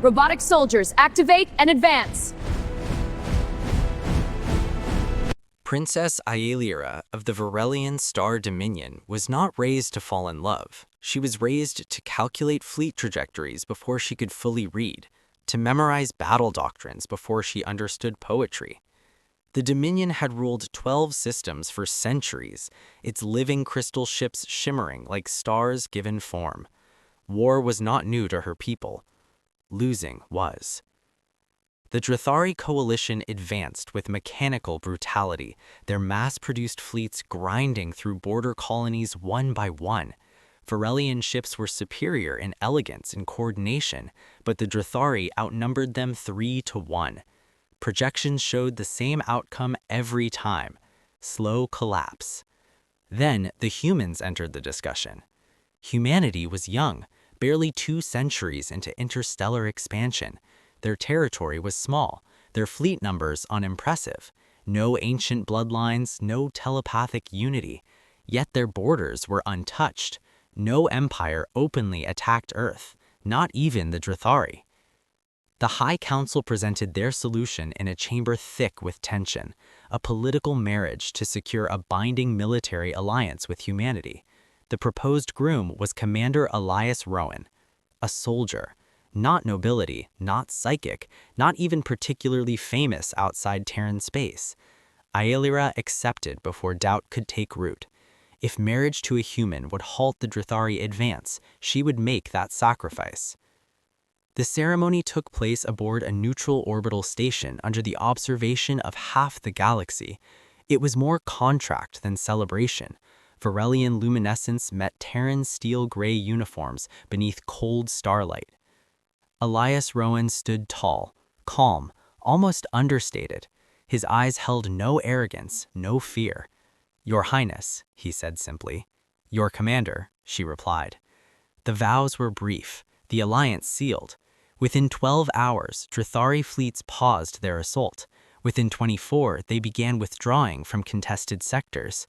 Robotic soldiers, activate and advance. Princess Aelira of the Varelian Star Dominion was not raised to fall in love. She was raised to calculate fleet trajectories before she could fully read, to memorize battle doctrines before she understood poetry. The Dominion had ruled 12 systems for centuries, its living crystal ships shimmering like stars given form. War was not new to her people. Losing was. The Drathari coalition advanced with mechanical brutality, their mass-produced fleets grinding through border colonies one by one. Varelian ships were superior in elegance and coordination, but the Drathari outnumbered them 3-1. Projections showed the same outcome every time: slow collapse. Then the humans entered the discussion. Humanity was young, barely 2 centuries into interstellar expansion. Their territory was small, their fleet numbers unimpressive. No ancient bloodlines, no telepathic unity. Yet their borders were untouched. No empire openly attacked Earth, not even the Drathari. The High Council presented their solution in a chamber thick with tension, a political marriage to secure a binding military alliance with humanity. The proposed groom was Commander Elias Rowan, a soldier. Not nobility, not psychic, not even particularly famous outside Terran space. Aelira accepted before doubt could take root. If marriage to a human would halt the Drathari advance, she would make that sacrifice. The ceremony took place aboard a neutral orbital station under the observation of half the galaxy. It was more contract than celebration. Varelian luminescence met Terran steel-gray uniforms beneath cold starlight. Elias Rowan stood tall, calm, almost understated. His eyes held no arrogance, no fear. "Your Highness," he said simply. "Your commander," she replied. The vows were brief, the alliance sealed. Within 12 hours, Drathari fleets paused their assault. Within 24, they began withdrawing from contested sectors.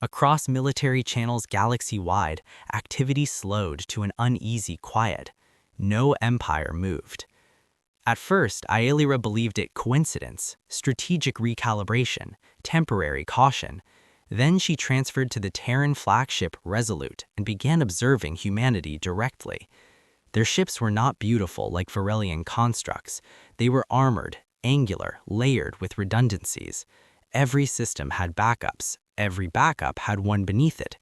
Across military channels galaxy-wide, activity slowed to an uneasy quiet. No empire moved. At first, Aelira believed it coincidence, strategic recalibration, temporary caution. Then she transferred to the Terran flagship Resolute and began observing humanity directly. Their ships were not beautiful like Varelian constructs. They were armored, angular, layered with redundancies. Every system had backups. Every backup had one beneath it.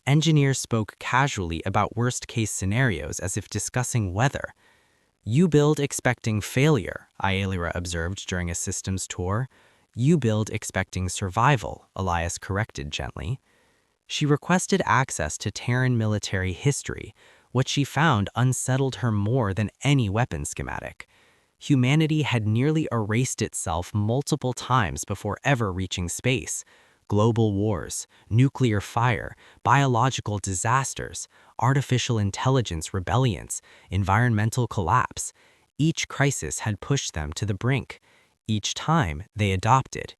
Engineers spoke casually about worst-case scenarios as if discussing weather. "You build expecting failure," Aelira observed during a systems tour. "You build expecting survival," Elias corrected gently. She requested access to Terran military history. What she found unsettled her more than any weapon schematic. Humanity had nearly erased itself multiple times before ever reaching space. Global wars, nuclear fire, biological disasters, artificial intelligence rebellions, environmental collapse. Each crisis had pushed them to the brink. Each time, they adopted.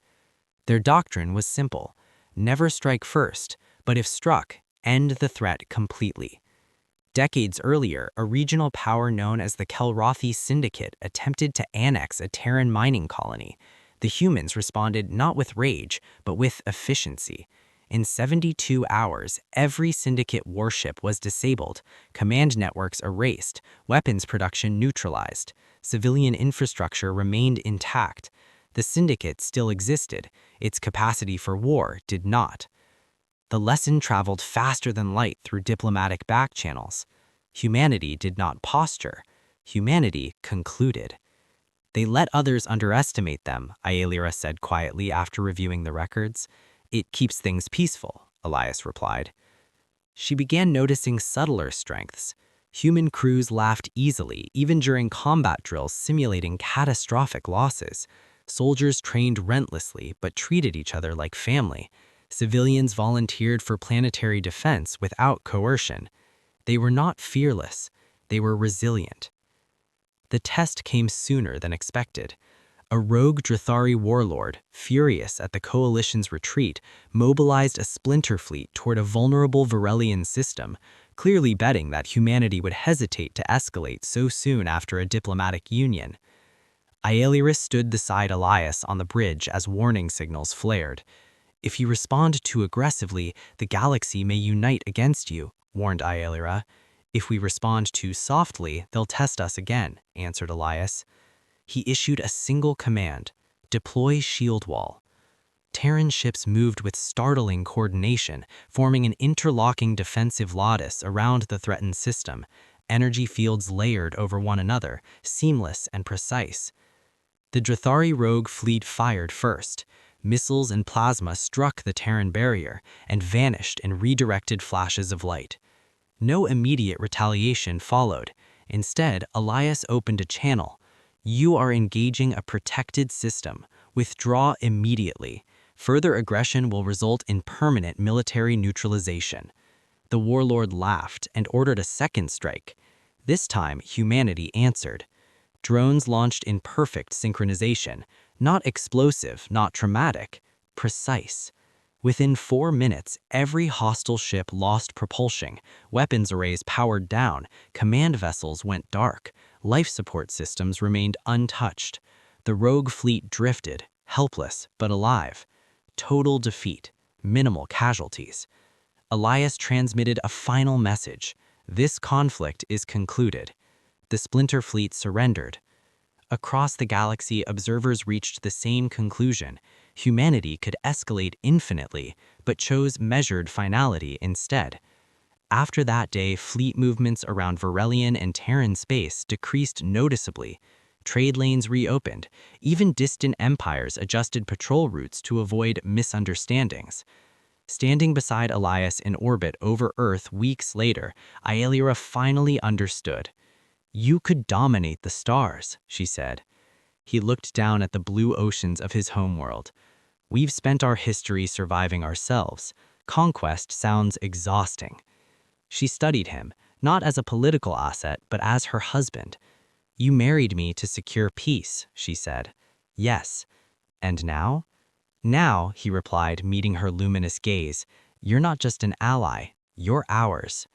Their doctrine was simple: never strike first, but if struck, end the threat completely. Decades earlier, a regional power known as the Kelrothi Syndicate attempted to annex a Terran mining colony. The humans responded not with rage, but with efficiency. In 72 hours, every Syndicate warship was disabled, command networks erased, weapons production neutralized. Civilian infrastructure remained intact. The Syndicate still existed. Its capacity for war did not. The lesson traveled faster than light through diplomatic back channels. Humanity did not posture. Humanity concluded. "They let others underestimate them," Aelira said quietly after reviewing the records. "It keeps things peaceful," Elias replied. She began noticing subtler strengths. Human crews laughed easily, even during combat drills simulating catastrophic losses. Soldiers trained relentlessly, but treated each other like family. Civilians volunteered for planetary defense without coercion. They were not fearless. They were resilient. The test came sooner than expected. A rogue Drathari warlord, furious at the coalition's retreat, mobilized a splinter fleet toward a vulnerable Varelian system. clearly betting that humanity would hesitate to escalate so soon after a diplomatic union. Aelira stood beside Elias on the bridge as warning signals flared. "If you respond too aggressively, the galaxy may unite against you," warned Aelira. "If we respond too softly, they'll test us again," answered Elias. He issued a single command: deploy shield wall. Terran ships moved with startling coordination, forming an interlocking defensive lattice around the threatened system, energy fields layered over one another, seamless and precise. The Drathari rogue fleet fired first. Missiles and plasma struck the Terran barrier and vanished in redirected flashes of light. No immediate retaliation followed. Instead, Elias opened a channel. "You are engaging a protected system. Withdraw immediately. Further aggression will result in permanent military neutralization." The warlord laughed and ordered a second strike. This time, humanity answered. Drones launched in perfect synchronization, not explosive, not traumatic, precise. Within 4 minutes, every hostile ship lost propulsion, weapons arrays powered down, command vessels went dark, life support systems remained untouched. The rogue fleet drifted, helpless but alive. Total defeat, minimal casualties. Elias transmitted a final message: "This conflict is concluded." The splinter fleet surrendered. Across the galaxy, observers reached the same conclusion. Humanity could escalate infinitely, but chose measured finality instead. After that day, fleet movements around Varelian and Terran space decreased noticeably. Trade lanes reopened. Even distant empires adjusted patrol routes to avoid misunderstandings. Standing beside Elias in orbit over Earth weeks later, Aelira finally understood. "You could dominate the stars," she said. He looked down at the blue oceans of his homeworld. "We've spent our history surviving ourselves. Conquest sounds exhausting." She studied him, not as a political asset, but as her husband. "You married me to secure peace," she said. "Yes. And now?" "Now," he replied, meeting her luminous gaze, "you're not just an ally, you're ours."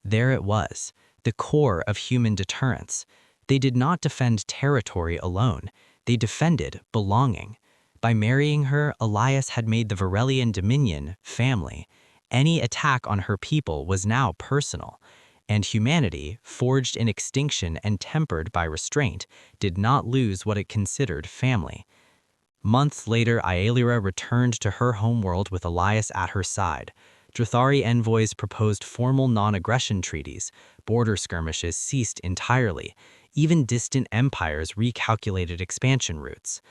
There it was, the core of human deterrence. They did not defend territory alone, they defended belonging. By marrying her, Elias had made the Varelian Dominion family. Any attack on her people was now personal. And humanity, forged in extinction and tempered by restraint, did not lose what it considered family. Months later, Aelira returned to her homeworld with Elias at her side. Drathari envoys proposed formal non-aggression treaties. Border skirmishes ceased entirely. Even distant empires recalculated expansion routes.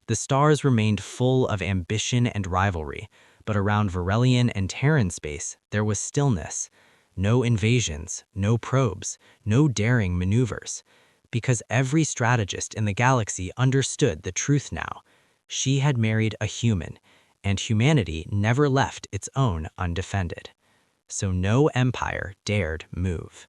The stars remained full of ambition and rivalry, but around Varelian and Terran space, there was stillness. No invasions, no probes, no daring maneuvers. Because every strategist in the galaxy understood the truth now. She had married a human, and humanity never left its own undefended. So no empire dared move.